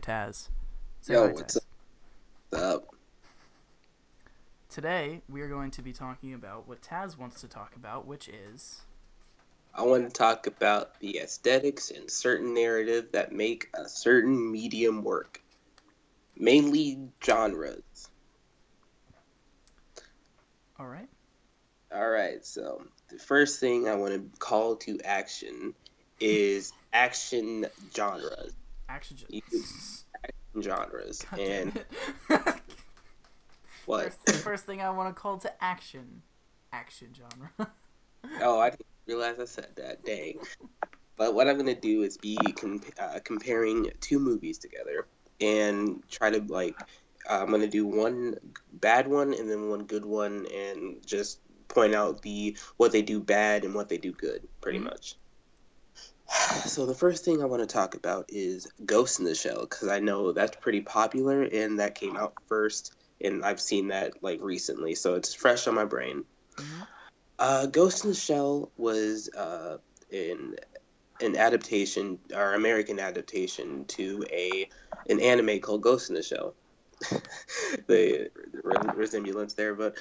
Tazz. Say Yo, hi, what's Tazz. up? Today, we are going to be talking about what Tazz wants to talk about, which is... I want to talk about the aesthetics in certain narrative that make a certain medium work, mainly genres. Alright. Alright, so the first thing I want to call to action is action genres. Action... Genres. God damn And it. what? First thing I want to call to action. Action genre. Oh, I didn't realize I said that. Dang. But what I'm going to do is be comparing two movies together and try to, I'm going to do one bad one and then one good one and just point out what they do bad and what they do good, pretty much. So the first thing I want to talk about is Ghost in the Shell, because I know that's pretty popular and that came out first, and I've seen that, recently, so it's fresh on my brain. Ghost in the Shell was in an adaptation, or American adaptation, to an anime called Ghost in the Shell. The resemblance there, but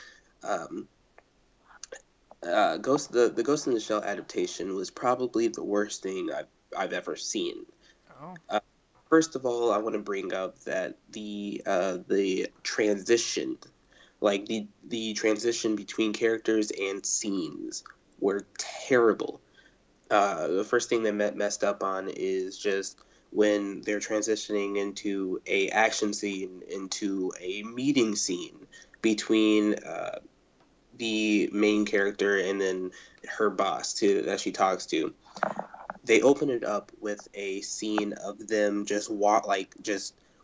the Ghost in the Shell adaptation was probably the worst thing I've ever seen. Oh. First of all, I want to bring up that the transition, the transition between characters and scenes, were terrible. The first thing they messed up on is just when they're transitioning into a action scene into a meeting scene between the main character and then her boss that she talks to. They open it up with a scene of them just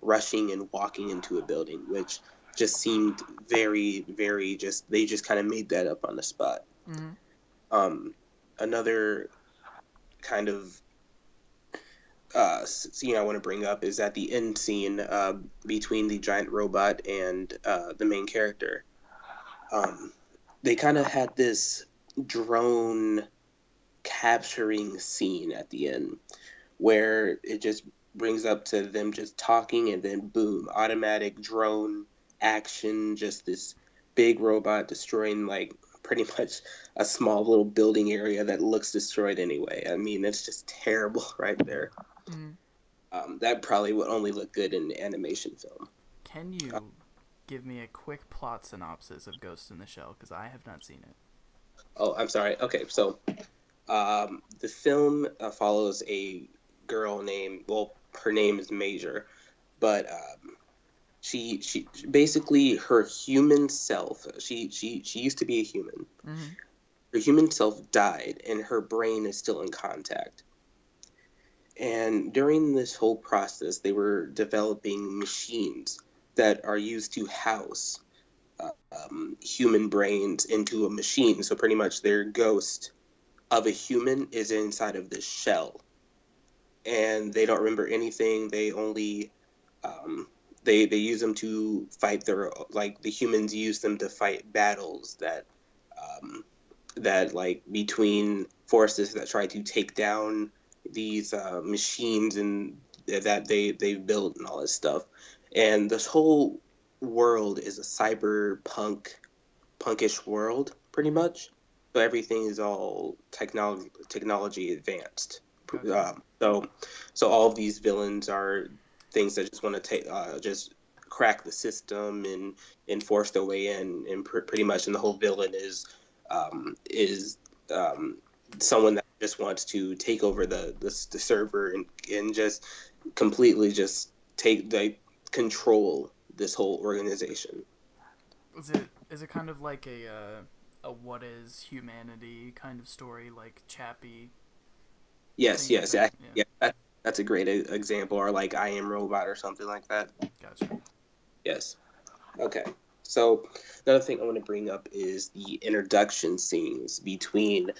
rushing and walking into a building, which just seemed very, very they just kind of made that up on the spot. Another kind of scene I want to bring up is at the end scene between the giant robot and the main character. They kind of had this drone capturing scene at the end where it just brings up to them just talking and then boom, automatic drone action, just this big robot destroying pretty much a small little building area that looks destroyed anyway. I mean, it's just terrible right there. That probably would only look good in animation film. Can you give me a quick plot synopsis of Ghost in the Shell? Because I have not seen it. Oh, I'm sorry. Okay, so the film follows a girl her name is Major, but she basically her human self. She used to be a human. Her human self died, and her brain is still in contact. And during this whole process, they were developing machines that are used to house human brains into a machine. So pretty much their ghost of a human is inside of this shell. And they don't remember anything. They only they use them to fight the humans use them to fight battles that between forces that try to take down these machines and that they've built and all this stuff. And this whole world is a punkish world, pretty much. So everything is all technology advanced. Gotcha. So all of these villains are things that just want to just crack the system and force their way in, and pretty much, and the whole villain is someone that just wants to take over the server and just completely just control this whole organization. Is it kind of like a what is humanity kind of story, like Chappie? Yes, Like that? yeah. That's a great example, or like I Am Robot or something like that. Gotcha. Yes. Okay. So another thing I want to bring up is the introduction scenes between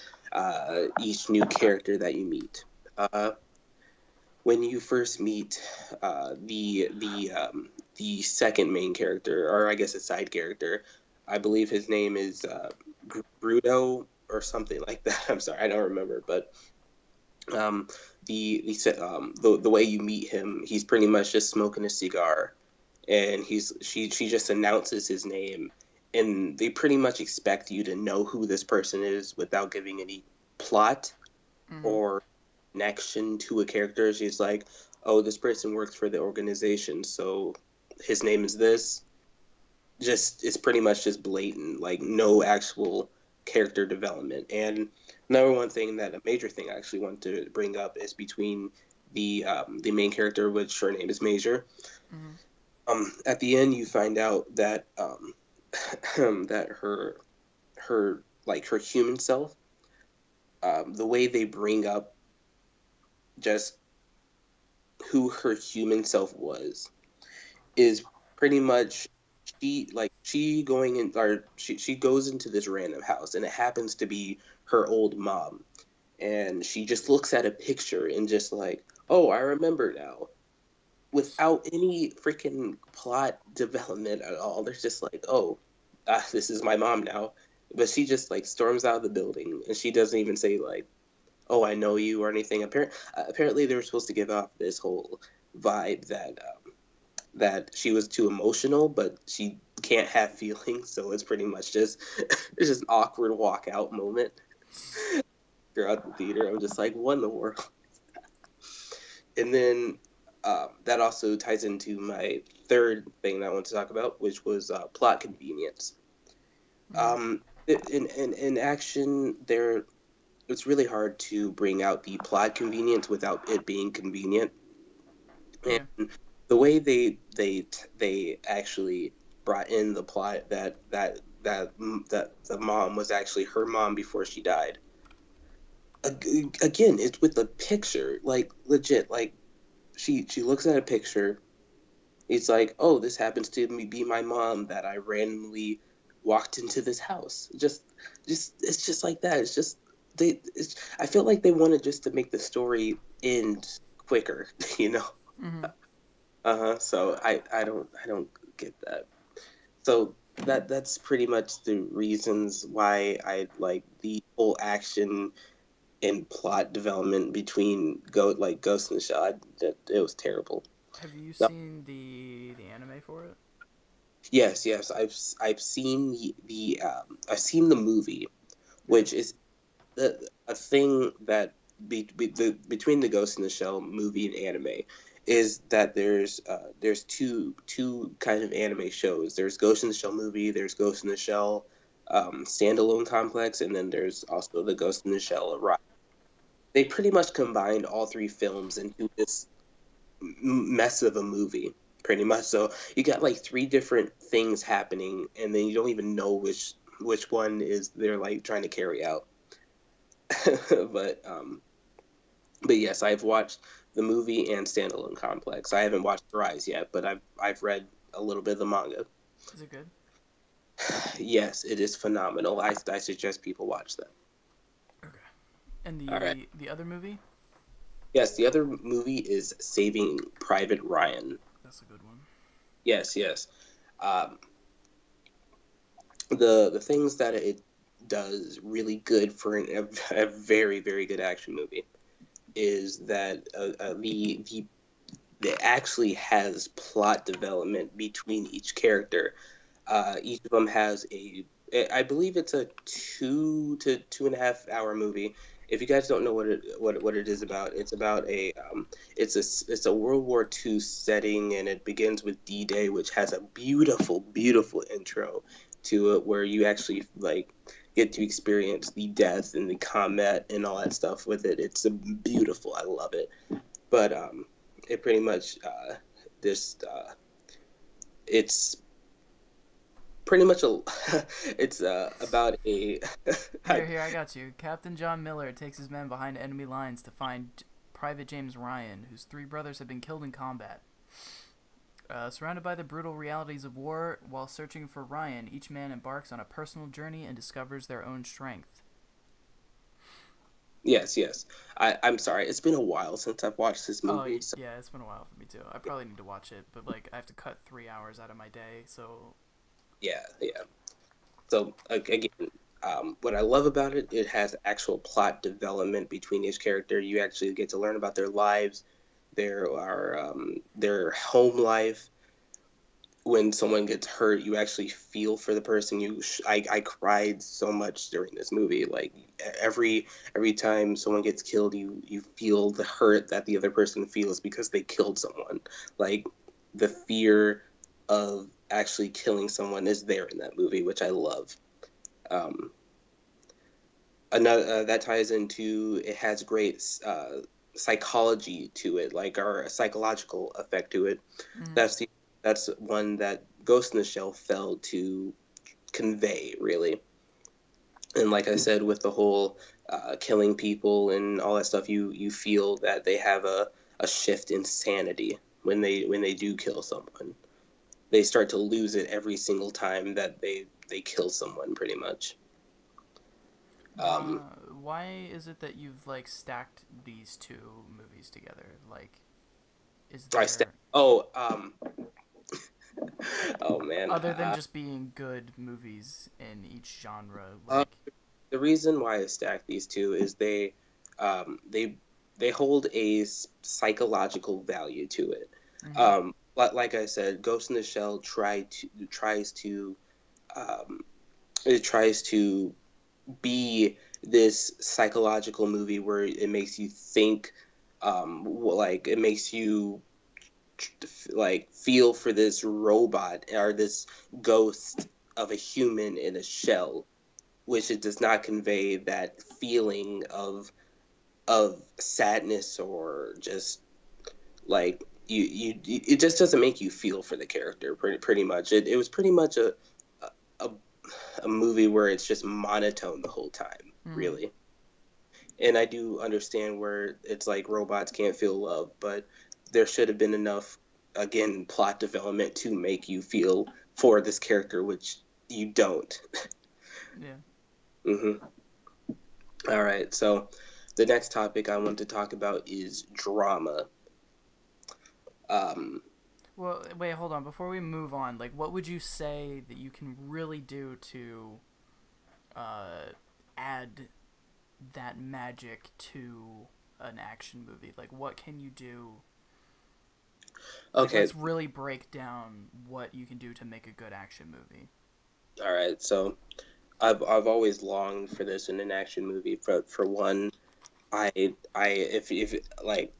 each new character that you meet. When you first meet the second main character, or I guess a side character, I believe his name is Bruto or something like that. I'm sorry, I don't remember, but Um, the way you meet him, he's pretty much just smoking a cigar, and she just announces his name, and they pretty much expect you to know who this person is without giving any plot Mm-hmm. or connection to a character. She's like, oh, this person works for the organization, so his name is this. Just it's pretty much just blatant, like no actual character development. And number one thing that a major thing I actually want to bring up is between the main character, which her name is Major. Mm-hmm. At the end, you find out that that her human self, the way they bring up just who her human self was is pretty much she going in or she goes into this random house and it happens to be her old mom, and she just looks at a picture and just like, oh, I remember now, without any freaking plot development at all. There's just like, oh, this is my mom now. But she just like storms out of the building and she doesn't even say like, oh, I know you or anything. Apparently they were supposed to give off this whole vibe that she was too emotional, but she can't have feelings, so it's pretty much just it's just an awkward walkout moment throughout the theater. I'm just like, what in the world? And then that also ties into my third thing that I want to talk about, which was plot convenience. Mm-hmm. In action, there it's really hard to bring out the plot convenience without it being convenient. Yeah. And the way they actually brought in the plot that the mom was actually her mom before she died. Again, it's with a picture, like legit. Like she looks at a picture. It's like, oh, this happens to be my mom that I randomly walked into this house. Just it's just like that. It's just I feel like they wanted just to make the story end quicker, you know. Mm-hmm. Uh-huh. So I don't get that. So that's pretty much the reasons why I like the whole action and plot development between Ghost in the Shell. It was terrible. Have you No. seen the anime for it? Yes. I've seen I've seen the movie, Yeah. which is a thing that between the Ghost in the Shell movie and anime is that there's two kind of anime shows. There's Ghost in the Shell movie, there's Ghost in the Shell standalone complex, and then there's also the Ghost in the Shell ride. They pretty much combined all three films into this mess of a movie, pretty much. So you got like three different things happening, and then you don't even know which one is they're like trying to carry out. but um, but yes, I've watched the movie and standalone complex. I haven't watched Rise yet, but I've read a little bit of the manga. Is it good? Yes, it is phenomenal. I suggest people watch that. Okay. And All right. the other movie? Yes, the other movie is Saving Private Ryan. That's a good one. Yes. Um, the things that it does really good for a very very good action movie is that the it actually has plot development between each character. Each of them has I believe it's a 2 to 2.5 hour movie. If you guys don't know what it is about, it's about it's a World War II setting, and it begins with D-Day, which has a beautiful intro to it, where you actually like get to experience the death and the combat and all that stuff with it. It's beautiful. I love it. But it pretty much this it's pretty much a it's about a Here, I got you. Captain John Miller takes his men behind enemy lines to find Private James Ryan, whose three brothers have been killed in combat. Surrounded by the brutal realities of war, while searching for Ryan, each man embarks on a personal journey and discovers their own strength. yes. I'm sorry. It's been a while since I've watched this Oh, movie. So yeah, it's been a while for me too. I probably need to watch it, but like I have to cut 3 hours out of my day, so yeah. So again, What I love about it, it has actual plot development between each character. You actually get to learn about their lives, their home life. When someone gets hurt, you actually feel for the person. I cried so much during this movie. Like every time someone gets killed, you feel the hurt that the other person feels because they killed someone. Like the fear of actually killing someone is there in that movie, which I love. Um, another that ties into it has great psychology to it, like or a psychological effect to it. Mm. That's the that's one that Ghost in the Shell failed to convey really. And like I said, with the whole killing people and all that stuff, you feel that they have a shift in sanity when they do kill someone. They start to lose it every single time that they kill someone, pretty much. Um, Why is it that you've like stacked these two movies together? Like, is I st- there oh oh man. other than just being good movies in each genre? Uh, Like, the reason why I stack these two is um, they they hold a psychological value to it. mm-hmm. Like I said, Ghost in the Shell tries to um, it tries to be this psychological movie where it makes you think, like it makes you like feel for this robot or this ghost of a human in a shell, which it does not convey that feeling of sadness or just like it just doesn't make you feel for the character pretty much. It was pretty much a a movie where it's just monotone the whole time, Mm-hmm. really. And I do understand where it's like robots can't feel love, but there should have been enough, again, plot development to make you feel for this character, which you don't. Yeah. hmm All right, so the next topic I want to talk about is drama. Um, Well, wait, hold on. Before we move on, like, what would you say that you can really do to uh, add that magic to an action movie? Like, what can you do? Like, okay, let's really break down what you can do to make a good action movie. all right. So I've always longed for this in an action movie. For one, if like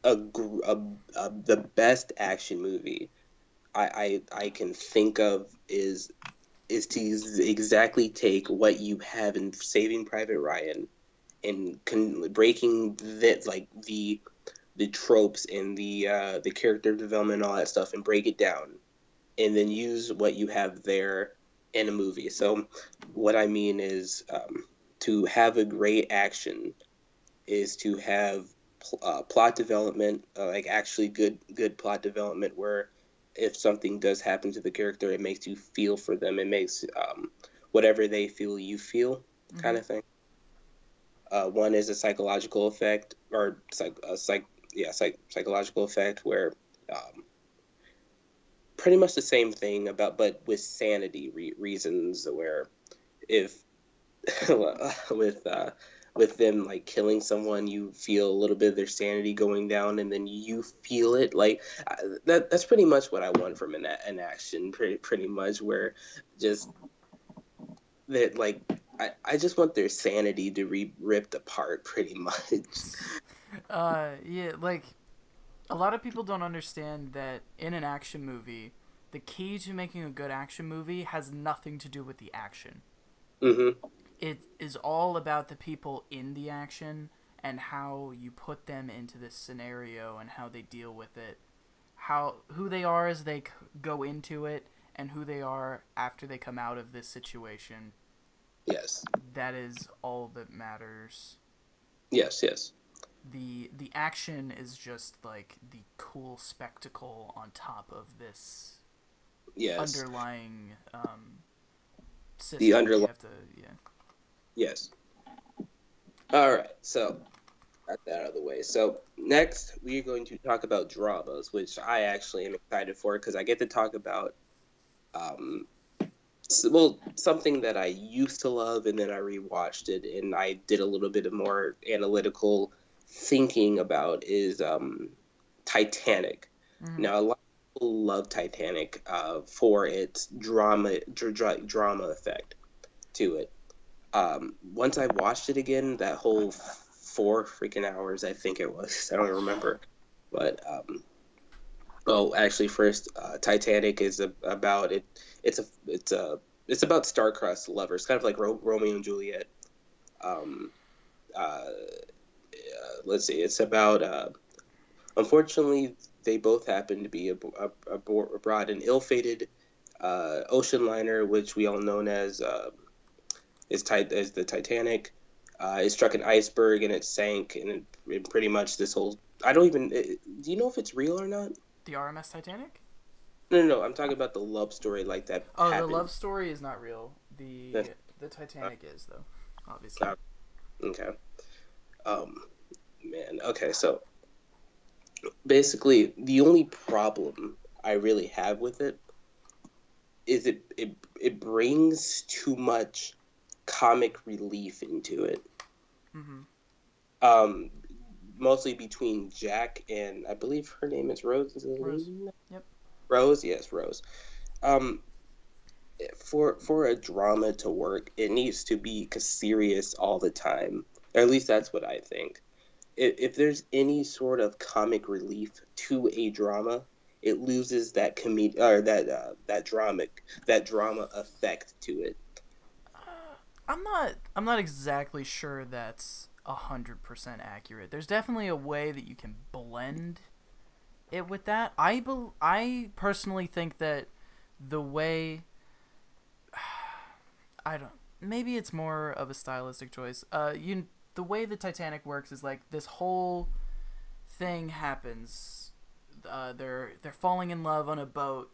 the best action movie I can think of is to exactly take what you have in Saving Private Ryan and breaking the tropes and the character development and all that stuff and break it down and then use what you have there in a movie. So what I mean is to have a great action is to have plot development, like actually good plot development, where if something does happen to the character, it makes you feel for them. It makes whatever they feel, you feel, Mm-hmm. kind of thing. One is a psychological effect, or psychological effect, where pretty much the same thing about, but with sanity reasons, where if with with them like killing someone, you feel a little bit of their sanity going down, and then you feel it. Like that's pretty much what I want from an action, pretty much, where just that like I just want their sanity to be ripped apart, pretty much. Yeah, like, a lot of people don't understand that in an action movie, the key to making a good action movie has nothing to do with the action. hmm It is all about the people in the action and how you put them into this scenario and how they deal with it, how who they are as they go into it and who they are after they come out of this situation. Yes. That is all that matters. Yes. Yes. The action is just like the cool spectacle on top of this Yes. underlying The system that you underlying. have to, yeah. Yes. All right. So got that out of the way. So next, we're going to talk about dramas, which I actually am excited for because I get to talk about um, well, something that I used to love, and then I rewatched it, and I did a little bit of more analytical thinking about is Titanic. Mm-hmm. Now, a lot of people love Titanic for its drama effect to it. Once I watched it again, that whole 4 freaking hours, I think it was, I don't remember, but oh, actually, first, Titanic is about it. It's about star-crossed lovers, kind of like Romeo and Juliet. Um, let's see, it's about. Unfortunately, they both happen to be aboard an ill-fated ocean liner, which we all know as the Titanic. It struck an iceberg and it sank, and pretty much this whole. I don't even. Do you know if it's real or not? The RMS Titanic? No, no, no. I'm talking about the love story like that Oh, the happened. love story is not real. The Titanic is, though, obviously. Okay. Um, man. Okay, so basically, the only problem I really have with it is it brings too much comic relief into it. Mm-hmm. Um, Mostly between Jack and I believe her name is Rose. Is it Rose. Yep. Rose? Yes, Rose. Um, for a drama to work, it needs to be serious all the time. Or at least that's what I think. If there's any sort of comic relief to a drama, it loses that that drama effect to it. I'm not exactly sure that's 100% accurate. There's definitely a way that you can blend it with that. I personally think that the way I don't maybe it's more of a stylistic choice. The way the Titanic works is like this whole thing happens. They're falling in love on a boat.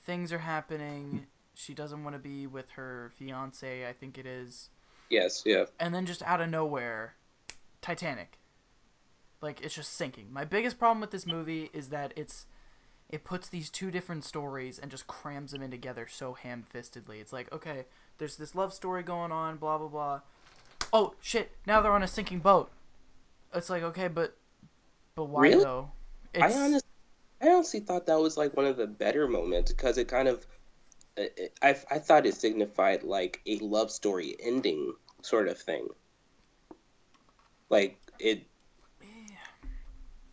Things are happening. She doesn't want to be with her fiance, I think it is. Yes, yeah. And then just out of nowhere, Titanic. Like, it's just sinking. My biggest problem with this movie is that it puts these two different stories and just crams them in together so ham-fistedly. It's like, okay, there's this love story going on, blah, blah, blah. Oh, shit, now they're on a sinking boat. It's like, okay, but why, Really? though? I honestly thought that was like one of the better moments because it kind of I thought it signified like a love story ending sort of thing. Like it.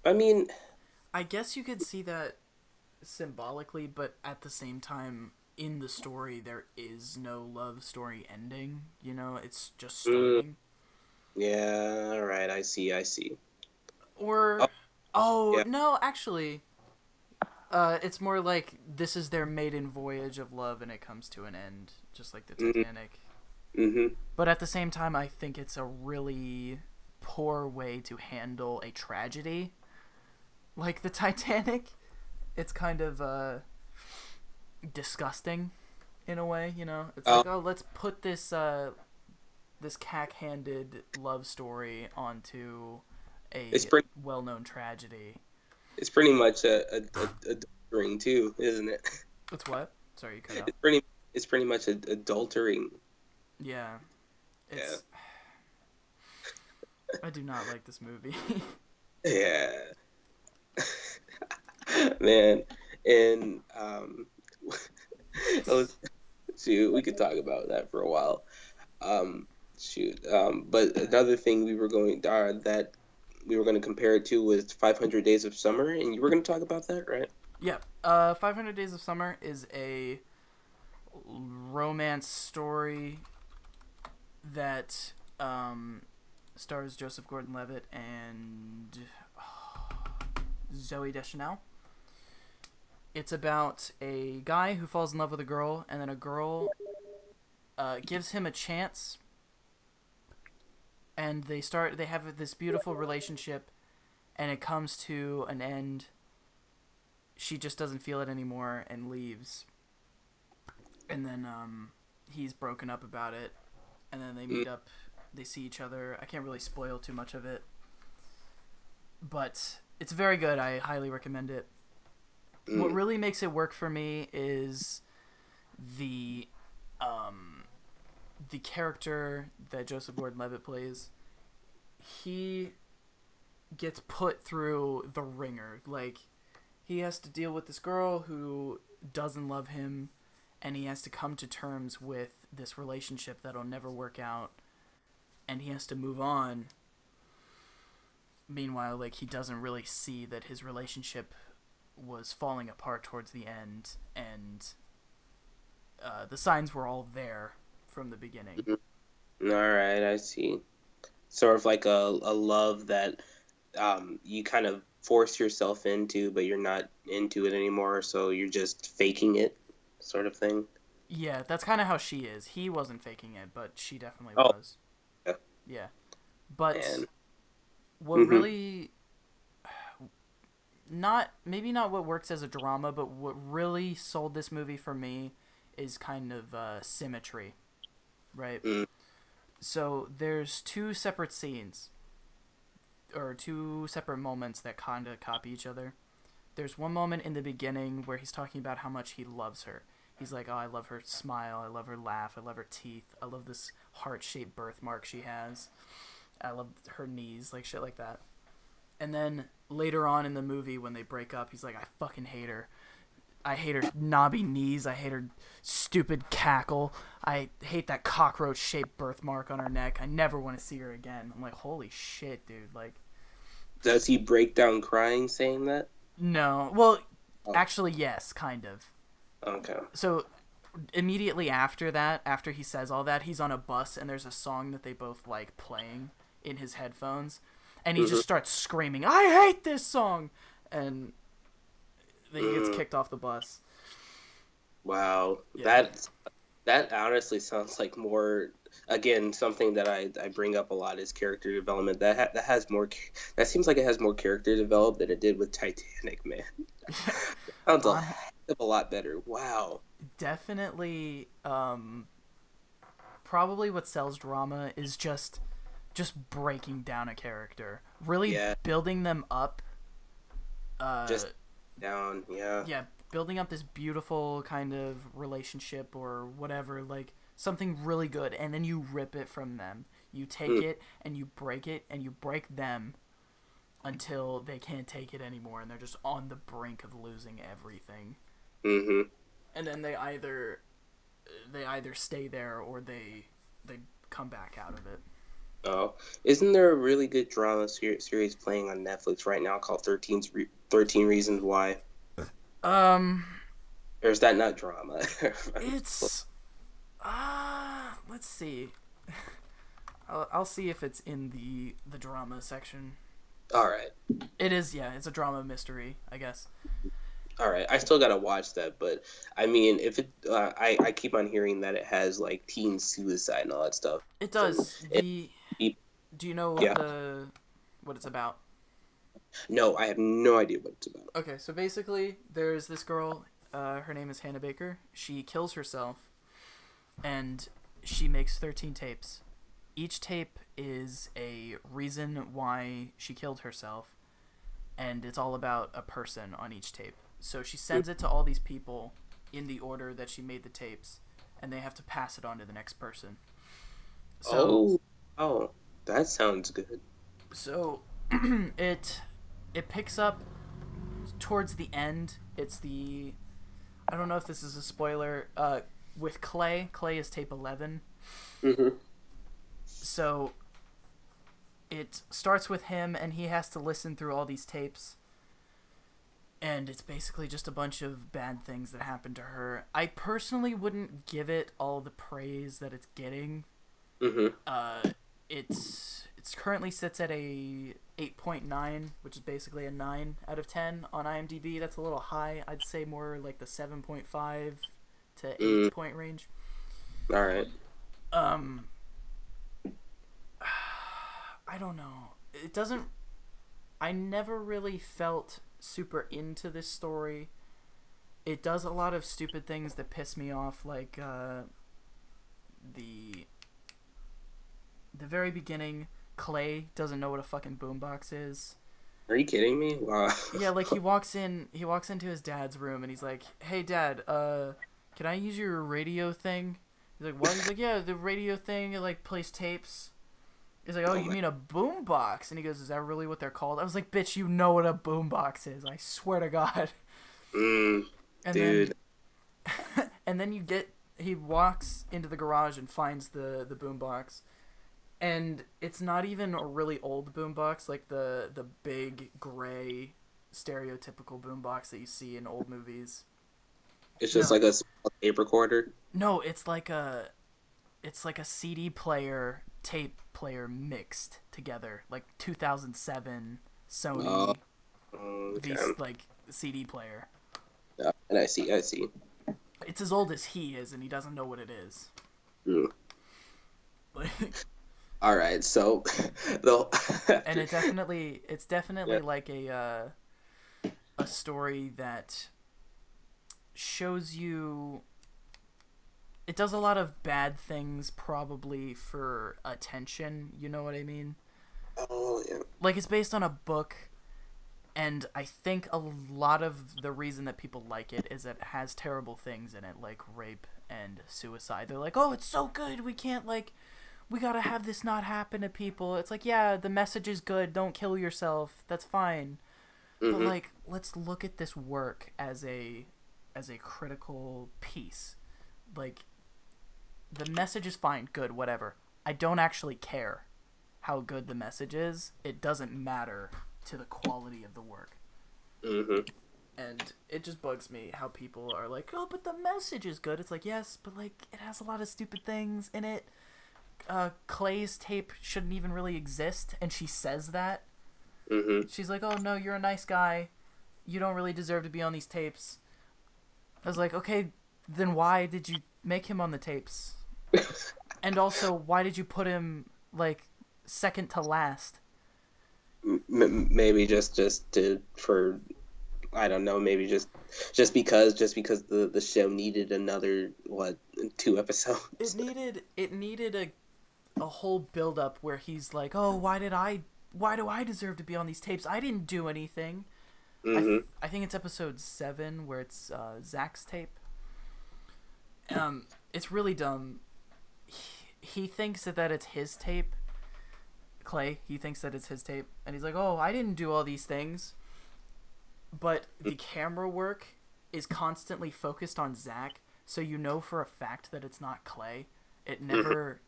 I mean, I guess you could see that symbolically, but at the same time, in the story, there is no love story ending. You know, it's just starting. yeah. All right. I see. I see. Or, Oh, oh yeah. no, actually, it's more like this is their maiden voyage of love, and it comes to an end, just like the Titanic. Mm-hmm. But at the same time, I think it's a really poor way to handle a tragedy like the Titanic. It's kind of disgusting in a way, you know. It's like, oh, let's put this cack-handed love story onto a well-known tragedy. It's pretty much a adultering too, isn't it? It's what? Sorry, you cut out. It's pretty much adultering. Yeah. It's. Yeah. I do not like this movie. Yeah. Man, and shoot, we could talk about that for a while. But another thing that we were going to compare it to was 500 Days of Summer, and you were going to talk about that, right? Yeah. 500 Days of Summer is a romance story that stars Joseph Gordon-Levitt and Zooey Deschanel. It's about a guy who falls in love with a girl, and then a girl gives him a chance, and they have this beautiful relationship, and it comes to an end. She just doesn't feel it anymore and leaves. And then he's broken up about it, and then they meet up, they see each other. I can't really spoil too much of it, but it's very good. I highly recommend it. What really makes it work for me is the the character that Joseph Gordon-Levitt plays, he gets put through the ringer. Like, he has to deal with this girl who doesn't love him, and he has to come to terms with this relationship that'll never work out, and he has to move on. Meanwhile, like, he doesn't really see that his relationship was falling apart towards the end, and the signs were all there from the beginning. Mm-hmm. All right, I see. Sort of like a love that you kind of force yourself into, but you're not into it anymore, so you're just faking it, sort of thing. Yeah, that's kind of how she is. He wasn't faking it, but she definitely Oh. was. Yeah. But Man. what really... Maybe not what works as a drama, but what really sold this movie for me is kind of symmetry, right? Mm. So there's two separate scenes, or two separate moments that kind of copy each other. There's one moment in the beginning where he's talking about how much he loves her. He's like, oh, I love her smile, I love her laugh, I love her teeth, I love this heart-shaped birthmark she has, I love her knees, like shit like that. And then later on in the movie when they break up, he's like, I fucking hate her. I hate her knobby knees, I hate her stupid cackle, I hate that cockroach-shaped birthmark on her neck, I never want to see her again. I'm like, holy shit, dude, like... Does he break down crying saying that? No. Well, actually, yes, kind of. Okay. So, immediately after that, after he says all that, he's on a bus, and there's a song that they both like playing in his headphones, and he just starts screaming, I hate this song! And then he gets kicked off the bus. Wow. Yeah. That honestly sounds like more... Again, something that I bring up a lot is character development. That has more. That seems like it has more character developed than it did with Titanic, man. Sounds a lot better. Wow. Definitely. Probably what sells drama is just breaking down a character, really building them up. Just down, yeah. Yeah, building up this beautiful kind of relationship or whatever, like. Something really good, and then you rip it from them. You take it, and you break them until they can't take it anymore, and they're just on the brink of losing everything. Mm-hmm. And then they either stay there or they come back out of it. Oh, isn't there a really good drama series playing on Netflix right now called 13 Reasons Why? Or is that not drama? It's... let's see. I'll see if it's in the drama section. Alright. It is, yeah. It's a drama mystery, I guess. Alright, I still gotta watch that, but I mean, if it, I keep on hearing that it has like teen suicide and all that stuff. It does. Do you know what it's about? No, I have no idea what it's about. Okay, so basically, there's this girl. Her name is Hannah Baker. She kills herself. And she makes 13 tapes. Each tape is a reason why she killed herself, and it's all about a person on each tape. So she sends it to all these people in the order that she made the tapes, and they have to pass it on to the next person. So, oh, that sounds good. So it picks up towards the end. It's the... I don't know if this is a spoiler. With Clay is tape 11. Mm-hmm. So it starts with him, and he has to listen through all these tapes, and it's basically just a bunch of bad things that happen to her. I personally wouldn't give it all the praise that it's getting. Mm-hmm. It's currently sits at a 8.9, which is basically a 9 out of 10 on IMDb. That's a little high. I'd say more like the 7.5 to 8 point range. All right. I don't know. It doesn't... I never really felt super into this story. It does a lot of stupid things that piss me off, like the very beginning, Clay doesn't know what a fucking boombox is. Are you kidding me? Wow. Yeah, like he walks into his dad's room and he's like, "Hey, Dad, can I use your radio thing?" He's like, what? He's like, yeah, the radio thing, it like plays tapes. He's like, oh, you mean a boombox? And he goes, is that really what they're called? I was like, bitch, you know what a boombox is. I swear to God. And dude. And then he walks into the garage and finds the boombox. And it's not even a really old boombox, like the big, gray, stereotypical boombox that you see in old movies. It's just like a small tape recorder? No, it's like a CD player, tape player mixed together, like 2007 Sony like CD player. Yeah, and I see. It's as old as he is, and he doesn't know what it is. Like, all right, so and it's definitely like a story that shows you. It does a lot of bad things, probably for attention. You know what I mean? Oh yeah. Like, it's based on a book, and I think a lot of the reason that people like it is it has terrible things in it, like rape and suicide. They're like, oh, it's so good. We can't we gotta have this not happen to people. It's like, yeah, the message is good. Don't kill yourself. That's fine. But like, let's look at this work as a critical piece. Like, the message is fine, good, whatever. I don't actually care how good the message is. It doesn't matter to the quality of the work. And it just bugs me how people are like, oh, but the message is good. It's like, yes, but like, it has a lot of stupid things in it. Clay's tape shouldn't even really exist, and she says that. She's like, oh no, you're a nice guy. You don't really deserve to be on these tapes. I was like, okay, then why did you make him on the tapes? And also, why did you put him like second to last? Maybe just for I don't know. Maybe just because the show needed another 2 episodes. It needed a whole build up where he's like, oh, why do I deserve to be on these tapes? I didn't do anything. I think it's episode 7 where it's Zach's tape. It's really dumb. He thinks that it's his tape. Clay, he thinks that it's his tape, and he's like, oh, I didn't do all these things. But the camera work is constantly focused on Zach, so you know for a fact that it's not Clay. It never...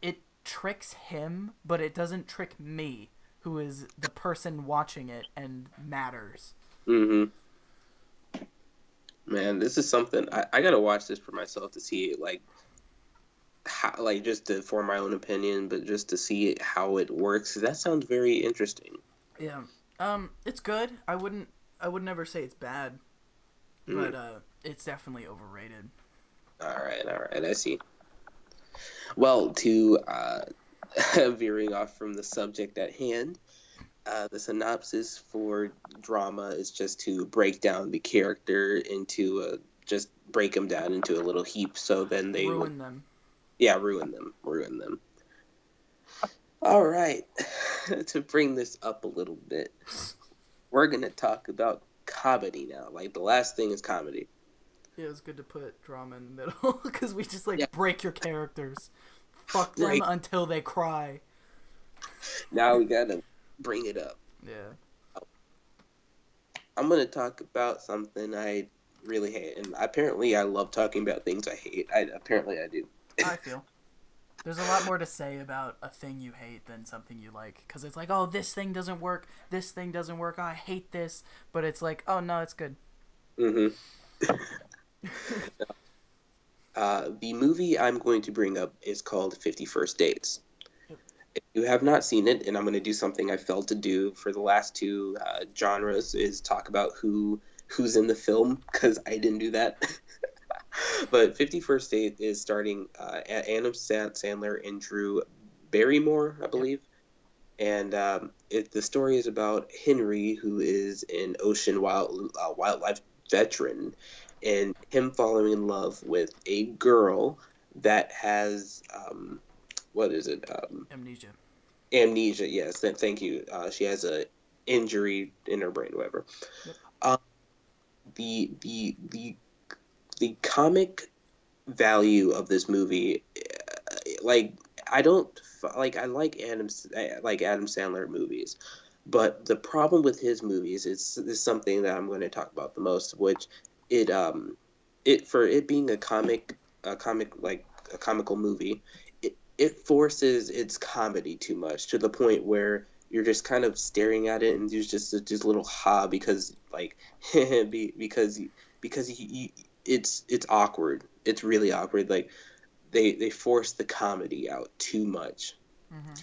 It tricks him, but it doesn't trick me, who is the person watching it and matters. Man, this is something... I gotta watch this for myself to see it, like... How, like, just to form my own opinion, but just to see how it works. That sounds very interesting. Yeah. It's good. I would never say it's bad, but it's definitely overrated. All right, I see. Well, to veering off from the subject at hand, the synopsis for drama is just to break down the character into just break them down into a little heap, so then they ruin them. Yeah, ruin them. All right, to bring this up a little bit, we're going to talk about comedy now. Like, the last thing is comedy. Yeah, it's good to put drama in the middle, because we just, break your characters. Fuck them until they cry. Now we got to bring it up. Yeah. I'm going to talk about something I really hate, and apparently I love talking about things I hate. Apparently I do. I feel. There's a lot more to say about a thing you hate than something you like. Because it's like, oh, this thing doesn't work. This thing doesn't work. Oh, I hate this. But it's like, oh, no, it's good. The movie I'm going to bring up is called 50 First Dates. Yep. If you have not seen it, and I'm going to do something I failed to do for the last 2 genres, is talk about who's in the film, because I didn't do that. But 50 First Date is starting Adam Sandler and Drew Barrymore, I believe. And the story is about Henry, who is an ocean wildlife veteran, and him falling in love with a girl that has, what is it? Amnesia. Amnesia, yes. Thank you. She has a injury in her brain, whatever. Yep. The comic value of this movie. Like I don't like I like Adam Sandler movies, but the problem with his movies is something that I'm going to talk about the most, which it it for it being a comical movie, it forces its comedy too much to the point where you're just kind of staring at it and there's just a little ha because like because it's awkward. It's really awkward. Like they force the comedy out too much. Mm-hmm.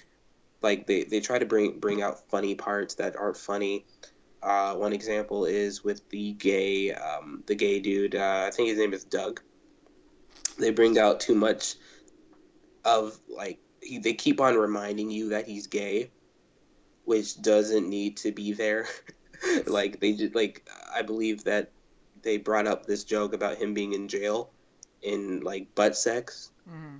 Like they try to bring out funny parts that aren't funny. One example is with the gay dude. I think his name is Doug. They bring out too much of like they keep on reminding you that he's gay, which doesn't need to be there. Like they just like I believe that they brought up this joke about him being in jail in like butt sex. Mm-hmm.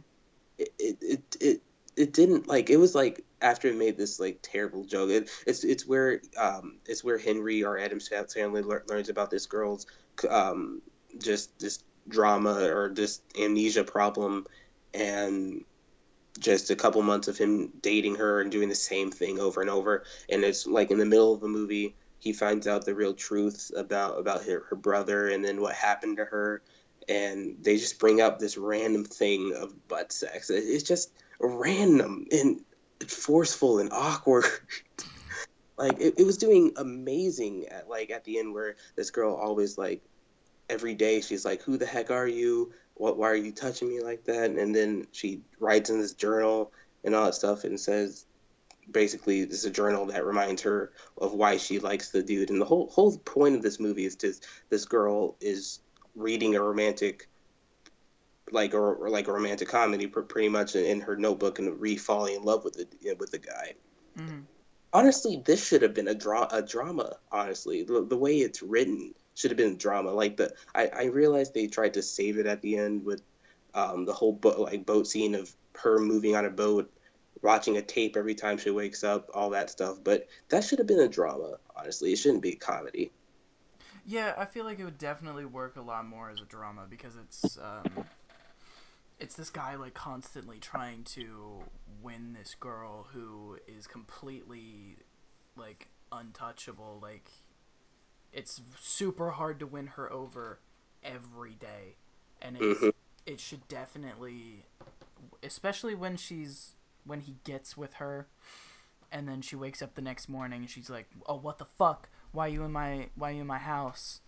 It didn't like it was like after it made this like terrible joke. It's where Henry or Adam Sandler learns about this girl's um just this drama or this amnesia problem, and just a couple months of him dating her and doing the same thing over and over. And it's like in the middle of the movie, he finds out the real truth about her brother and then what happened to her. And they just bring up this random thing of butt sex. It's just random and forceful and awkward. Like it was doing amazing at the end where this girl always like every day she's like, "Who the heck are you? Why are you touching me like that?" And then she writes in this journal and all that stuff and says, basically, this is a journal that reminds her of why she likes the dude. And the whole point of this movie is just this girl is reading a romantic, or like a romantic comedy, pretty much in her notebook and falling in love with the guy. Mm-hmm. Honestly, this should have been a drama. Honestly, the way it's written should have been a drama. Like I realized they tried to save it at the end with the whole boat scene of her moving on a boat, watching a tape every time she wakes up, all that stuff. But that should have been a drama. Honestly, it shouldn't be a comedy. Yeah, I feel like it would definitely work a lot more as a drama because it's this guy like constantly trying to win this girl who is completely like untouchable. Like it's super hard to win her over every day, and Mm-hmm. it should definitely, especially when he gets with her, and then she wakes up the next morning and she's like, "Oh, what the fuck? Why are you in my house?"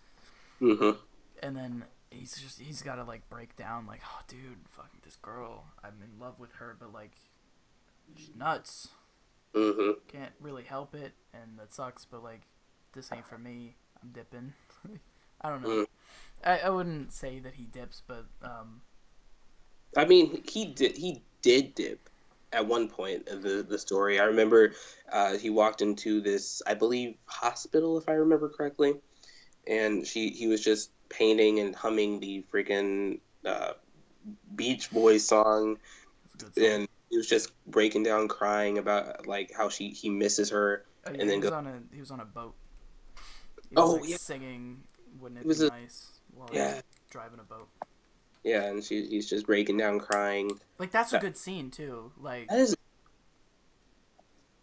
Mm-hmm. And then he's got to like break down like, "Oh, dude, fucking this girl. I'm in love with her, but like she's nuts. Mm-hmm. Can't really help it, and that sucks, but like this ain't for me. I'm dipping." I don't know. Mm-hmm. I wouldn't say that he dips, but I mean, he did dip at one point in the story. I remember he walked into this, I believe, hospital, if I remember correctly, and he was just painting and humming the freaking Beach Boys song, it's a good song. and he was just breaking down, crying about like how he misses her, Oh yeah, and then go, he was on a boat. He was oh like yeah, singing, "Wouldn't it it be was a nice?" while he was yeah driving a boat. yeah, and he's just breaking down, crying. Like that's a That, good scene too. Like that is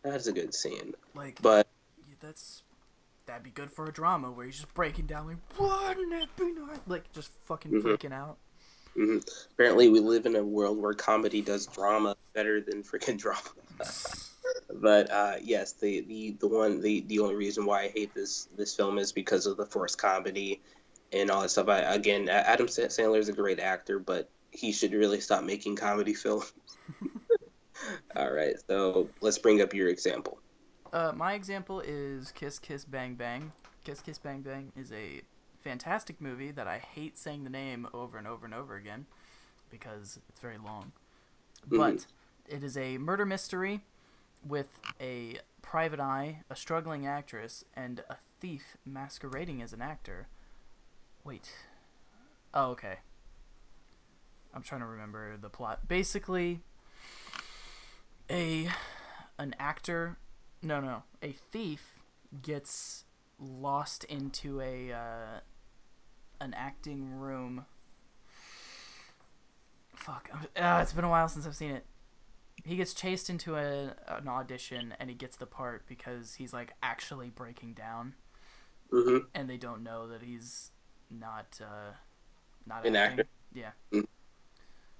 that is a good scene, like but. yeah, that'd be good for a drama where he's just breaking down like, "Wouldn't it be nice?" Like just fucking Mhm. freaking out. Hmm. Apparently, we live in a world where comedy does drama better than freaking drama. But yes, the only reason why I hate this film is because of the forced comedy and all that stuff. Again, Adam Sandler is a great actor, but he should really stop making comedy films. All right, so let's bring up your example. My example is Kiss Kiss Bang Bang. Kiss Kiss Bang Bang is a fantastic movie that I hate saying the name over and over and over again because it's very long. Hmm. But it is a murder mystery with a private eye, a struggling actress, and a thief masquerading as an actor. Wait. Oh, okay. I'm trying to remember the plot. Basically, a an actor, no, a thief gets lost into a an acting room fuck. It's been a while since I've seen it. He gets chased into an audition, and he gets the part because he's like actually breaking down, and they don't know that he's not an acting. actor. Yeah. Mm.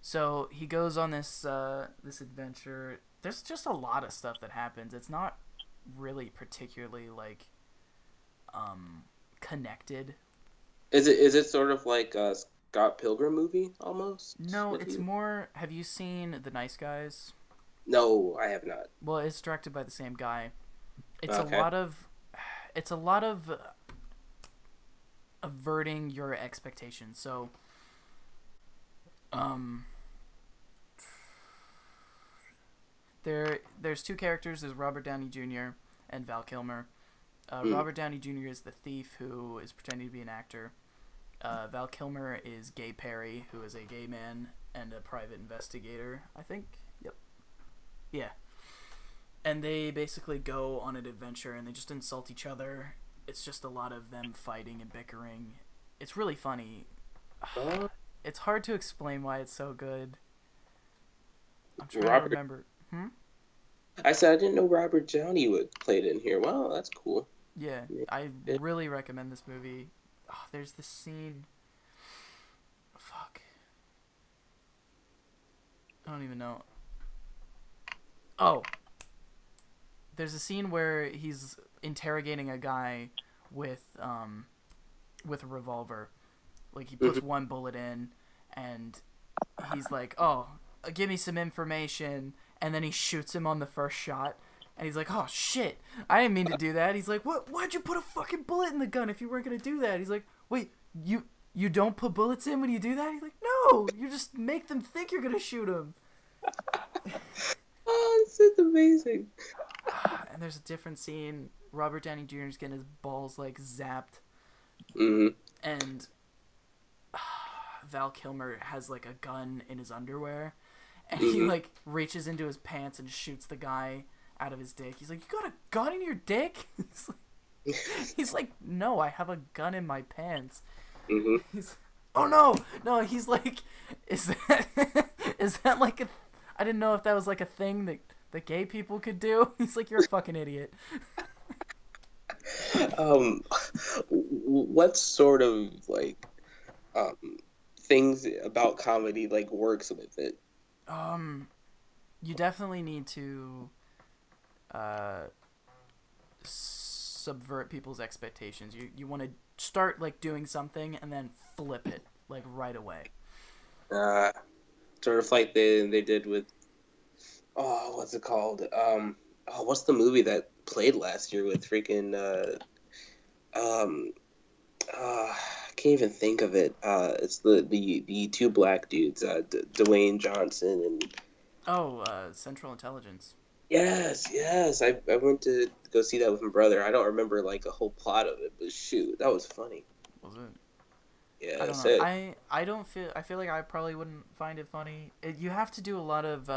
So he goes on this this adventure. There's just a lot of stuff that happens. It's not really particularly like connected. Is it sort of like a Scott Pilgrim movie almost? No, it's more. Have you seen The Nice Guys? No, I have not. Well, it's directed by the same guy. It's Okay. a lot of averting your expectations. So, there's two characters. There's Robert Downey Jr. and Val Kilmer. Robert Downey Jr. is the thief who is pretending to be an actor. Val Kilmer is Gay Perry, who is a gay man and a private investigator, I think. Yep. Yeah. And they basically go on an adventure and they just insult each other. It's just a lot of them fighting and bickering. It's really funny. It's hard to explain why it's so good. I'm trying to remember. I said I didn't know Robert Downey would play it in here. Wow, that's cool. Yeah, I really recommend this movie. Oh, there's this scene. Fuck. I don't even know. Oh. There's a scene where he's interrogating a guy with a revolver. Like, he puts one bullet in, and he's like, "Oh, give me some information," and then he shoots him on the first shot, and he's like, "Oh shit, I didn't mean to do that." He's like, "What? Why'd you put a fucking bullet in the gun if you weren't gonna do that?" He's like, "Wait, you don't put bullets in when you do that?" He's like, "No, you just make them think you're gonna shoot them." Oh, this is amazing. And there's a different scene. Robert Downey Jr. is getting his balls like zapped, and Val Kilmer has like a gun in his underwear, and he like reaches into his pants and shoots the guy out of his dick. He's like, "You got a gun in your dick?" He's like, "No, I have a gun in my pants." He's, "Oh no!" He's like, "Is that like a? I didn't know if that was like a thing that gay people could do." He's like, "You're a fucking idiot." What sort of like things about comedy like works with it? You definitely need to subvert people's expectations. You want to start like doing something and then flip it like right away. Sort of like they did with what's it called? What's the movie that played last year with freaking I can't even think of it. It's the two black dudes, Dwayne Johnson and Central Intelligence. Yes. I went to go see that with my brother. I don't remember like a whole plot of it, but shoot, that was funny. Was it? Yeah, I don't know. I don't feel. I feel like I probably wouldn't find it funny. You have to do a lot of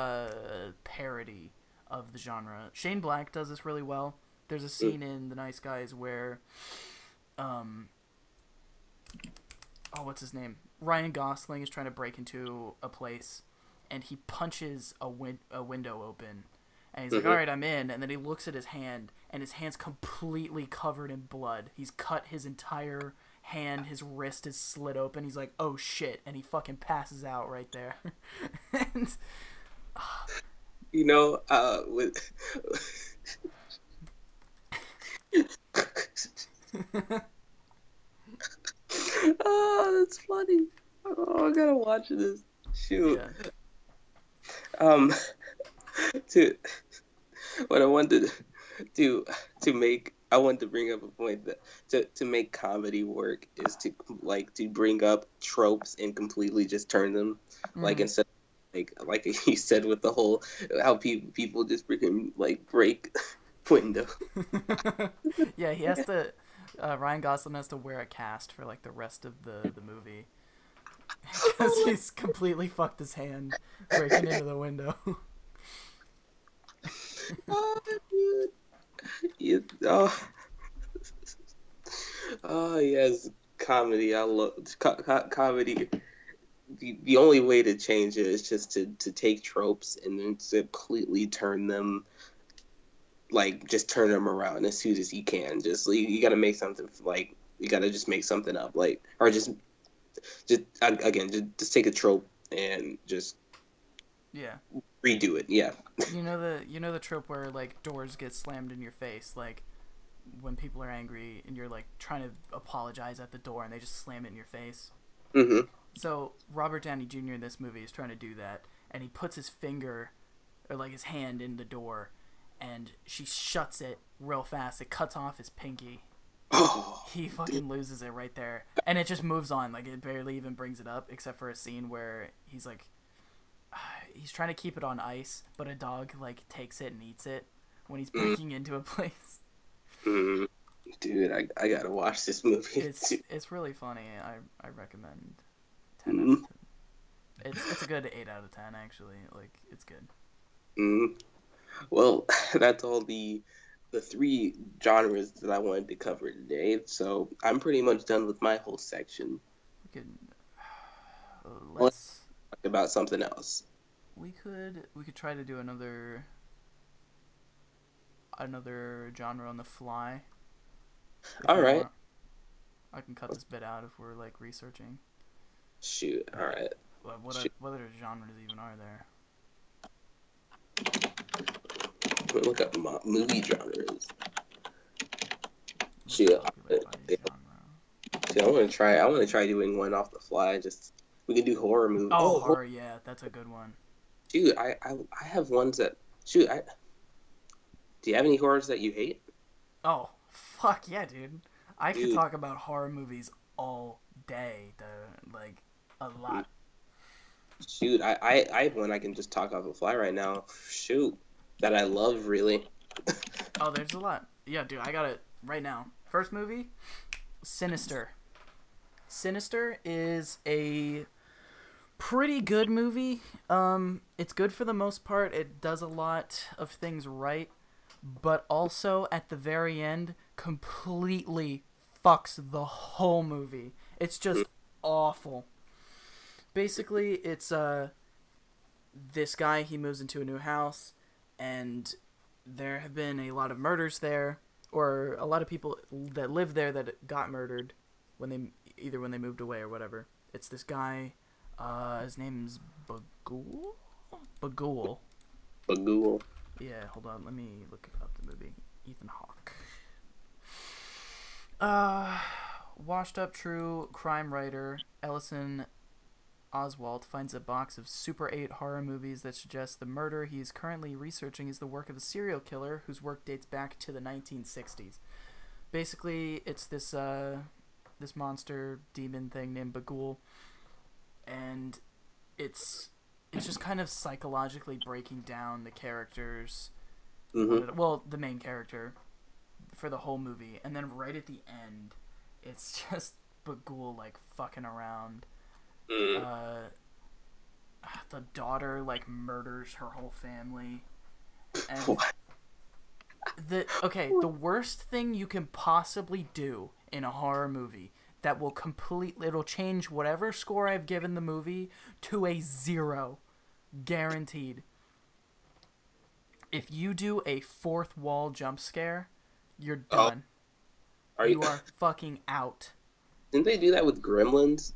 parody of the genre. Shane Black does this really well. There's a scene in The Nice Guys where, what's his name? Ryan Gosling is trying to break into a place, and he punches a window open, and he's like, "All right, I'm in." And then he looks at his hand, and his hand's completely covered in blood. He's cut his entire hand, his wrist is slit open. He's like, "Oh shit," and he fucking passes out right there. And you know, with oh, that's funny. Oh, I gotta watch this. Shoot. Yeah. To what I wanted to make, I wanted to bring up a point that to make comedy work is to bring up tropes and completely just turn them like instead of, like you said with the whole how people just freaking like break window. Yeah, he has to. Ryan Gosling has to wear a cast for like the rest of the movie because he's completely fucked his hand breaking into the window. Oh, dude. Oh yes, comedy. I love comedy. the only way to change it is just to take tropes and then to completely turn them, like, just turn them around as soon as you can. Just you got to make something, like, you got to just make something up, like, or just again, just take a trope and just Yeah. redo it. Yeah. You know the trope where like doors get slammed in your face, like when people are angry and you're like trying to apologize at the door and they just slam it in your face. Mm-hmm. So Robert Downey Jr. in this movie is trying to do that, and he puts his finger or like his hand in the door, and she shuts it real fast. It cuts off his pinky. Oh, He fucking loses it right there, and it just moves on. Like it barely even brings it up, except for a scene where he's like, he's trying to keep it on ice, but a dog like takes it and eats it when he's breaking into a place. dude, I gotta watch this movie. It's really funny. I recommend 10 Mm-hmm. out of 10. It's a good 8 out of 10 actually. Like it's good. Mm-hmm. Well, that's all the three genres that I wanted to cover today. So I'm pretty much done with my whole section. We could Let's let's talk about something else. we could try to do another genre on the fly. All right. I can cut this bit out if we're like researching. Shoot. All right. What other genres even are there? Let me look up movie genres. Most Shoot. populated by genre. Shoot, I want to try doing one off the fly. Just we can do horror movie. Oh, horror, yeah, that's a good one. Shoot, I have ones that. Shoot, do you have any horrors that you hate? Oh, fuck yeah, dude. I could Dude. talk about horror movies all day, dude. Like, a lot. Shoot, I have one I can just talk off the fly right now. Shoot, that I love really. Oh, there's a lot. Yeah, dude, I got it right now. First movie, Sinister. Sinister is a pretty good movie. It's good for the most part. It does a lot of things right, but also at the very end completely fucks the whole movie. It's just awful. Basically, it's this guy, he moves into a new house, and there have been a lot of murders there, or a lot of people that live there that got murdered when they moved away or whatever. It's this guy, his name's Bagul? Bagul. Yeah, hold on, let me look up the movie. Ethan Hawke. Washed up true crime writer Ellison Oswalt finds a box of Super 8 horror movies that suggest the murder he is currently researching is the work of a serial killer whose work dates back to the 1960s. Basically, it's this monster demon thing named Bagul, and it's just kind of psychologically breaking down the characters, well, the main character for the whole movie, and then right at the end, it's just Bagul like fucking around. The daughter like murders her whole family, and the worst thing you can possibly do in a horror movie that will it'll change whatever score I've given the movie to a 0, guaranteed. If you do a fourth wall jump scare, you're done. You are fucking out. Didn't they do that with Gremlins?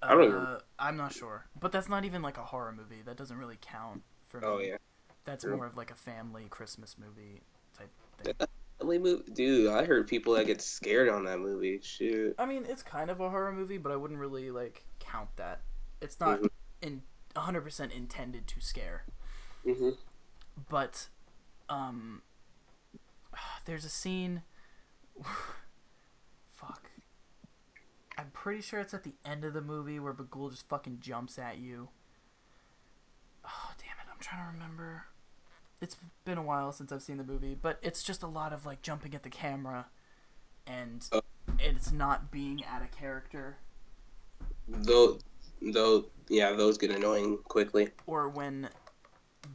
I don't even... I'm not sure, but that's not even like a horror movie. That doesn't really count for me. Oh yeah, that's more of like a family Christmas movie type thing. Family movie, dude. I heard people that get scared on that movie. Shoot. I mean, it's kind of a horror movie, but I wouldn't really like count that. It's not 100% intended to scare. But there's a scene. Fuck. I'm pretty sure it's at the end of the movie where Bagul just fucking jumps at you. Oh, damn it. I'm trying to remember. It's been a while since I've seen the movie, but it's just a lot of, like, jumping at the camera, and it's not being out of character. Though, yeah, those get annoying quickly. Or when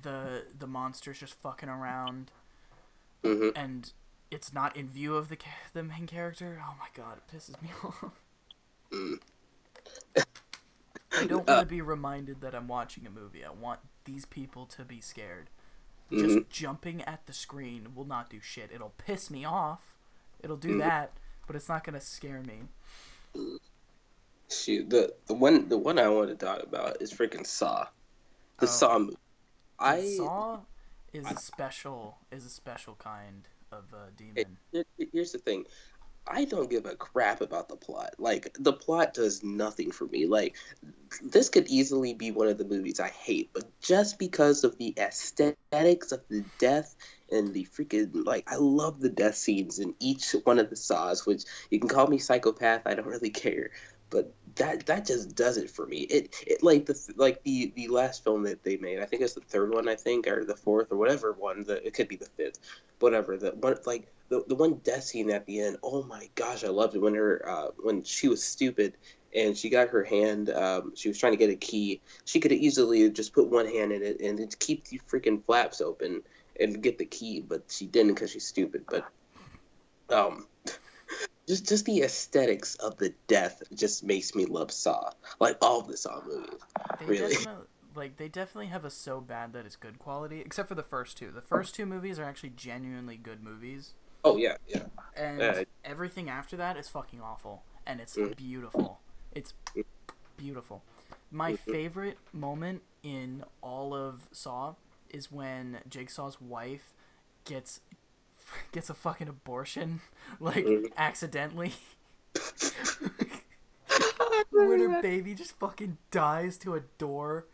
the monster's just fucking around, and it's not in view of the main character. Oh my god, it pisses me off. I don't want to be reminded that I'm watching a movie. I want these people to be scared. Just jumping at the screen will not do shit. It'll piss me off. It'll do that, but it's not gonna scare me. Shoot, the one I want to talk about is freaking Saw. The Saw movie. Saw is a special kind of demon. Here's the thing. I don't give a crap about the plot. Like, the plot does nothing for me. Like, this could easily be one of the movies I hate, but just because of the aesthetics of the death and the freaking, like, I love the death scenes in each one of the Saws, which you can call me psychopath, I don't really care. But that just does it for me. It like the last film that they made. I think it's the third one. I think, or the fourth, or whatever one. It could be the fifth, whatever. The one the one death scene at the end. Oh my gosh, I loved it when she was stupid and she got her hand. She was trying to get a key. She could have easily just put one hand in it and keep the freaking flaps open and get the key, but she didn't because she's stupid. But Just the aesthetics of the death just makes me love Saw. Like all of the Saw movies, really. They definitely have a so bad that it's good quality, except for the first two. The first two movies are actually genuinely good movies. Oh yeah, yeah. And everything after that is fucking awful, and it's beautiful. It's beautiful. My favorite moment in all of Saw is when Jigsaw's wife gets a fucking abortion, like, accidentally. When her baby just fucking dies to a door.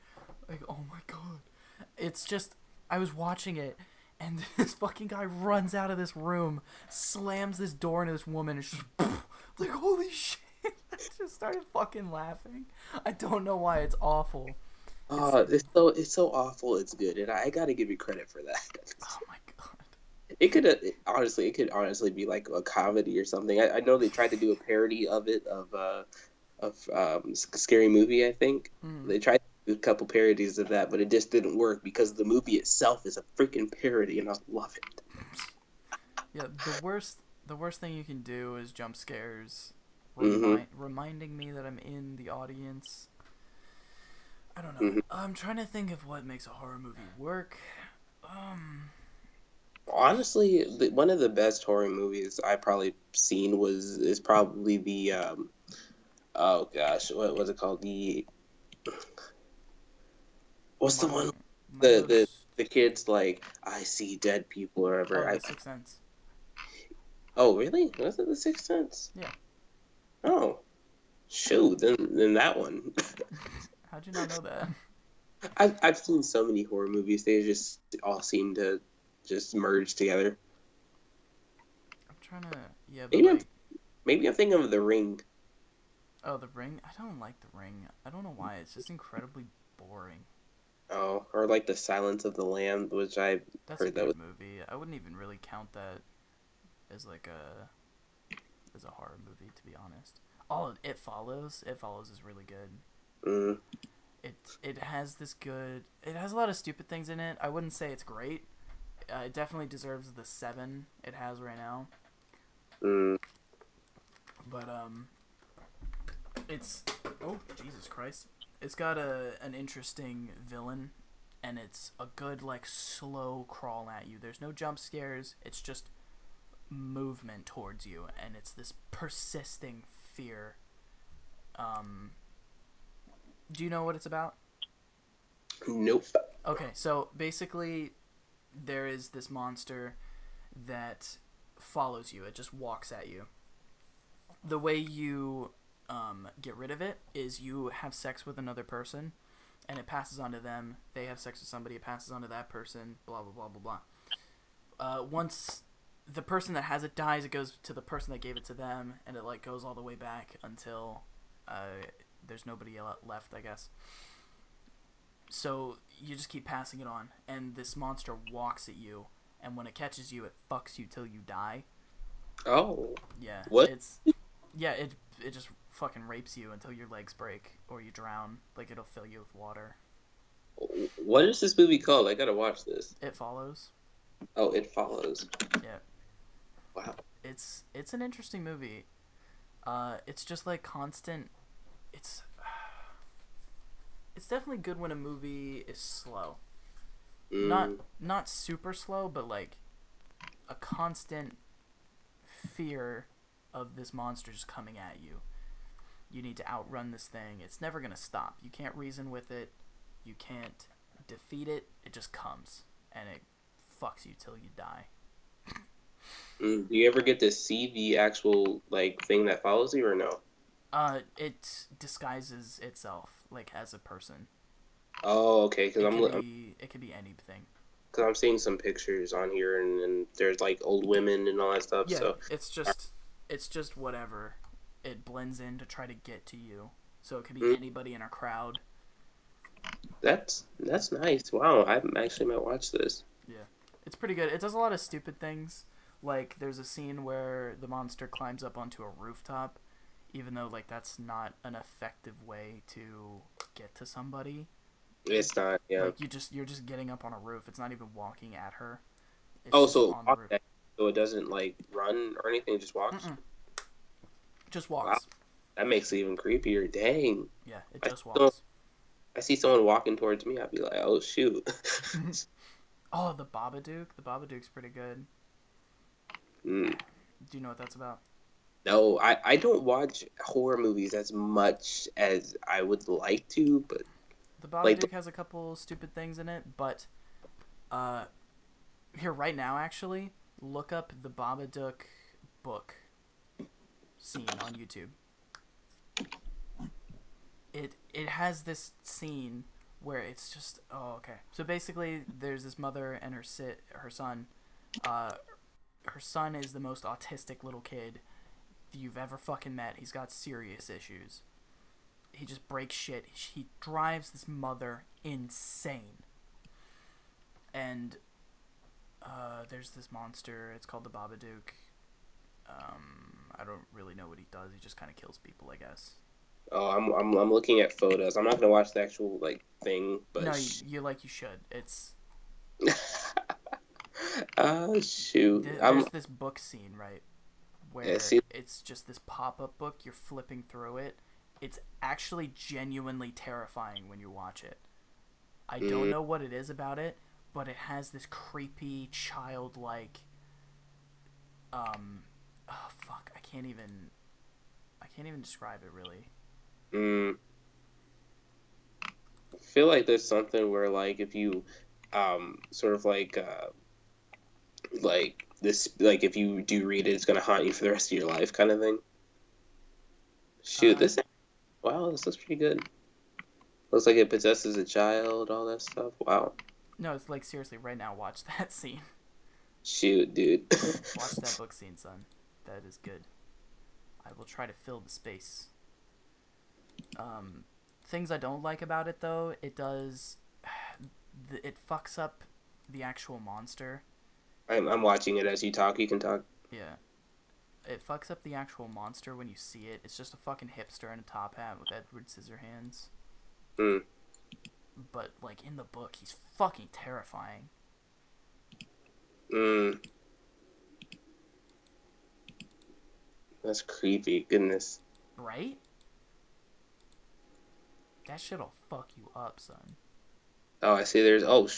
Like, oh my god. It's just, I was watching it, and this fucking guy runs out of this room, slams this door into this woman, and she's like, holy shit. I just started fucking laughing. I don't know why, it's awful. It's so awful, it's good, and I gotta give you credit for that. Oh my god. It could honestly be like a comedy or something. I know they tried to do a parody of it of Scary Movie. I think they tried to do a couple parodies of that, but it just didn't work because the movie itself is a freaking parody, and I love it. Yeah, the worst thing you can do is jump scares, reminding me that I'm in the audience. I don't know. I'm trying to think of what makes a horror movie work. Honestly, one of the best horror movies I probably seen is probably the oh gosh, what was it called? What's the one? The kids like, I see dead people or whatever. The Sixth Sense. Oh really? Was it The Sixth Sense? Yeah. Oh, shoot! Then that one. How'd you not know that? I've seen so many horror movies. They just all seem to just merge together. I'm trying to... Yeah, but maybe I'm thinking of The Ring. Oh, The Ring? I don't like The Ring. I don't know why. It's just incredibly boring. Oh, or like The Silence of the Lamb, which I That's heard a good that was... movie. I wouldn't even really count that as like as a horror movie, to be honest. It Follows. It Follows is really good. It has this good... It has a lot of stupid things in it. I wouldn't say it's great. It definitely deserves the 7 it has right now. But it's... Oh, Jesus Christ. It's got an interesting villain, and it's a good, like, slow crawl at you. There's no jump scares. It's just movement towards you, and it's this persisting fear. Do you know what it's about? Nope. Okay, so basically there is this monster that follows you. It just walks at you. The way you get rid of it is you have sex with another person, and it passes on to them. They have sex with somebody, it passes on to that person, blah, blah, blah, blah, blah. Once the person that has it dies, it goes to the person that gave it to them, and it like goes all the way back until there's nobody left, I guess. So you just keep passing it on, and this monster walks at you, and when it catches you, it fucks you till you die. Oh. Yeah. What? It just fucking rapes you until your legs break or you drown. Like, it'll fill you with water. What is this movie called? I gotta watch this. It Follows. Oh, It Follows. Yeah. Wow. It's an interesting movie. It's just like constant. It's it's definitely good when a movie is slow. Mm. Not super slow, but like a constant fear of this monster just coming at you. You need to outrun this thing. It's never gonna stop. You can't reason with it. You can't defeat it. It just comes, and it fucks you till you die. Do you ever get to see the actual like thing that follows you, or no? It disguises itself like as a person. Oh, okay. Because It could be anything. I'm seeing some pictures on here, and there's like old women and all that stuff. Yeah, So it's just whatever. It blends in to try to get to you. So it could be mm, anybody in a crowd. that's nice. Wow, I actually might watch this. Yeah. It's pretty good. It does a lot of stupid things. Like there's a scene where the monster climbs up onto a rooftop, even though like that's not an effective way to get to somebody. It's not, yeah. Like you're just getting up on a roof. It's not even walking at her. It's Oh, just so on the roof. so it doesn't like run or anything. It just walks. Mm-mm. Just Wow, walks. that makes it even creepier. Dang. Yeah, it I just see someone, walks. I see someone walking towards me. I'd be like, oh shoot. Oh, the Babadook. The Babadook's pretty good. Mm. Do you know what that's about? No, I don't watch horror movies as much as I would like to, but The like Babadook has a couple stupid things in it, but here right now actually, look up the Babadook book scene on YouTube. It has this scene where it's just okay. So basically, there's this mother and her son. Her son is the most autistic little kid you've ever fucking met. He's got serious issues. He just breaks shit. He drives this mother insane. And there's this monster. It's called the Babadook. I don't really know what he does. He just kind of kills people, I guess. oh, I'm looking at photos. I'm not gonna watch the actual like thing, but No, you should. It's oh shoot. there's this book scene, right, where Yeah, see, it's just this pop-up book. You're flipping through it. It's actually genuinely terrifying when you watch it. I don't know what it is about it, but it has this creepy, childlike. Oh fuck! I can't even describe it really. I feel like there's something where like if you sort of like this, like if you do read it, it's gonna haunt you for the rest of your life, kind of thing. Shoot, wow, this looks pretty good. Looks like it possesses a child, all that stuff. Wow. No, it's like seriously, right now, watch that scene. Shoot, dude. Watch that book scene, son. That is good. I will try to fill the space. Things I don't like about it though, it fucks up the actual monster. I'm watching it as you talk. You can talk. Yeah. It fucks up the actual monster when you see it. It's just a fucking hipster in a top hat with Edward Scissorhands. Hmm. But, like, in the book, he's fucking terrifying. That's creepy. Goodness. Right? That shit'll fuck you up, son. Oh, I see. There's oh.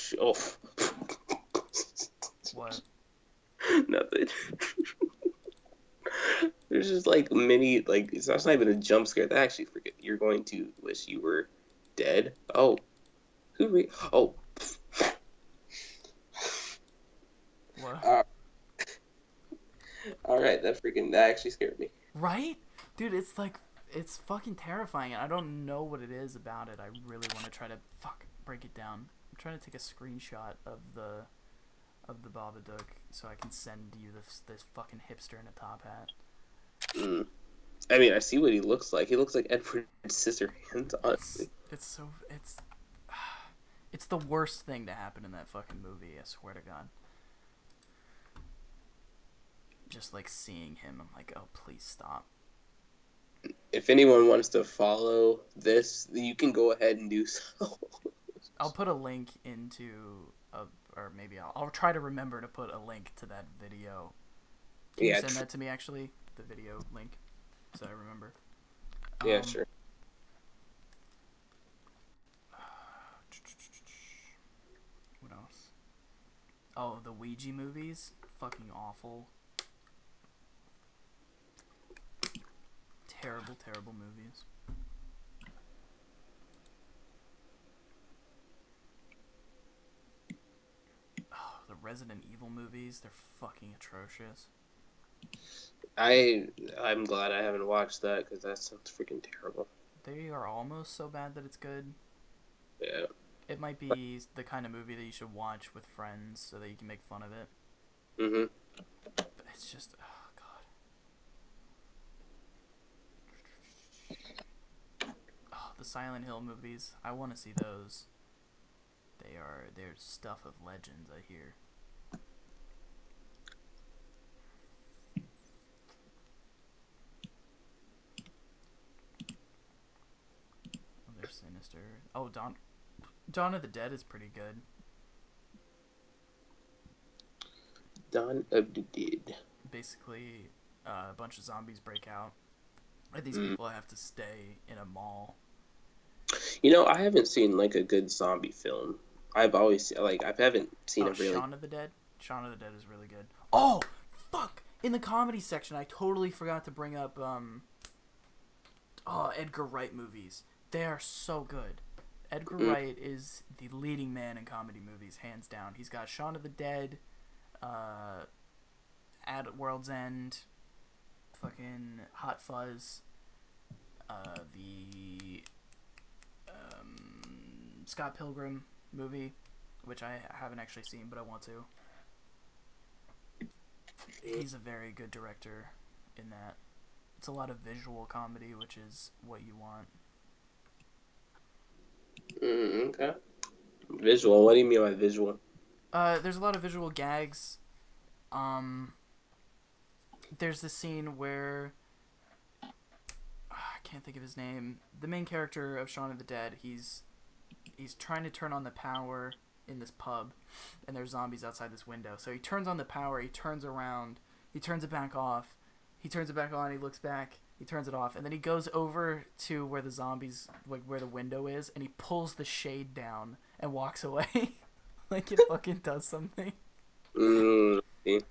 What? Nothing. There's just like many like it's not even a jump scare. That actually forget you're going to wish you were dead. Oh, oh. What? All right, that actually scared me. Right? Dude, it's fucking terrifying. I don't know what it is about it. I really want to try to break it down. I'm trying to take a screenshot of the Babadook so I can send you this fucking hipster in a top hat. I mean, I see what he looks like. He looks like Edward Scissorhands, honestly. It's the worst thing to happen in that fucking movie, I swear to God. Just like seeing him, I'm like, oh, please stop. If anyone wants to follow this, you can go ahead and do so. I'll put a link or maybe I'll try to remember to put a link to that video. Can you send that to me, actually? The video link, so I remember. Yeah, sure. Oh, the Ouija movies? Fucking awful. Terrible, terrible movies. Oh, the Resident Evil movies, they're fucking atrocious. I'm glad I haven't watched that because that sounds freaking terrible. They are almost so bad that it's good. Yeah. It might be the kind of movie that you should watch with friends so that you can make fun of it. Mm-hmm. But it's just, oh god. Oh, the Silent Hill movies. I want to see those. They're stuff of legends, I hear. Oh, they're sinister. Oh, Dawn of the Dead is pretty good. Dawn of the Dead. Basically, a bunch of zombies break out, and these people have to stay in a mall. You know, I haven't seen like a good zombie film. I've always I haven't seen a really. Shaun of the Dead. Shaun of the Dead is really good. Oh, fuck! In the comedy section, I totally forgot to bring up Edgar Wright movies. They are so good. Edgar Wright is the leading man in comedy movies, hands down. He's got Shaun of the Dead, At World's End, fucking Hot Fuzz, the Scott Pilgrim movie, which I haven't actually seen, but I want to. He's a very good director in that. It's a lot of visual comedy, which is what you want. Okay. Visual. What do you mean by visual? There's a lot of visual gags. There's this scene where I can't think of his name. The main character of Shaun of the Dead, he's trying to turn on the power in this pub, and there's zombies outside this window. So he turns on the power, he turns around, he turns it back off, he turns it back on, he looks back, he turns it off, and then he goes over to where the zombies, like where the window is, and he pulls the shade down and walks away. Like it fucking does something. It's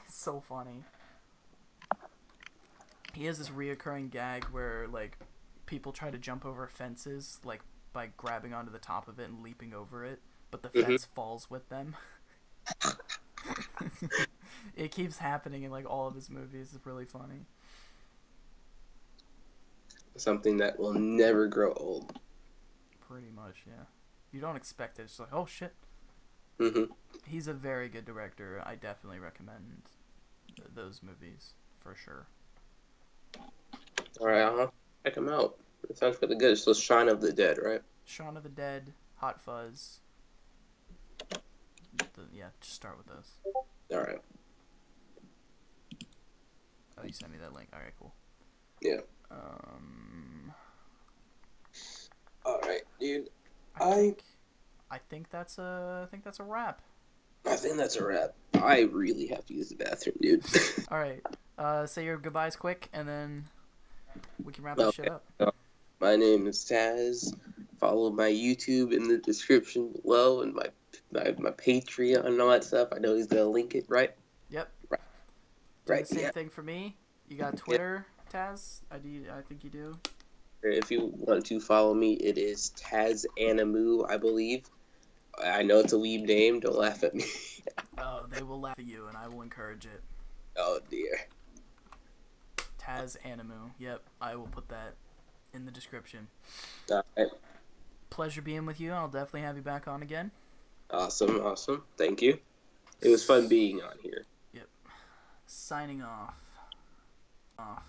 so funny. He has this reoccurring gag where like people try to jump over fences like by grabbing onto the top of it and leaping over it, but the fence falls with them. It keeps happening in like all of his movies. It's really funny. Something that will never grow old. Pretty much, yeah. You don't expect it. It's like, oh shit. Mm-hmm. He's a very good director. I definitely recommend those movies for sure. All right, I'll check them out. It sounds pretty good. So Shaun of the Dead, right? Shaun of the Dead, Hot Fuzz. Yeah, just start with those. All right. Oh, you sent me that link. All right, cool. Yeah. All right, dude. I think that's a wrap. I think that's a wrap. I really have to use the bathroom, dude. All right. Say your goodbyes quick, and then we can wrap this shit up. My name is Tazz. Follow my YouTube in the description below, and my Patreon and all that stuff. I know he's gonna link it, right? Yep. Right. Same thing for me. You got Twitter, Tazz? I think you do. If you want to follow me, it is Tazz Animu, I believe. I know it's a weeb name. Don't laugh at me. Oh, they will laugh at you, and I will encourage it. Oh dear. Tazz Animu. Yep, I will put that in the description. All right. Pleasure being with you. I'll definitely have you back on again. Awesome. Thank you. It was fun being on here. Yep. Signing off. Off.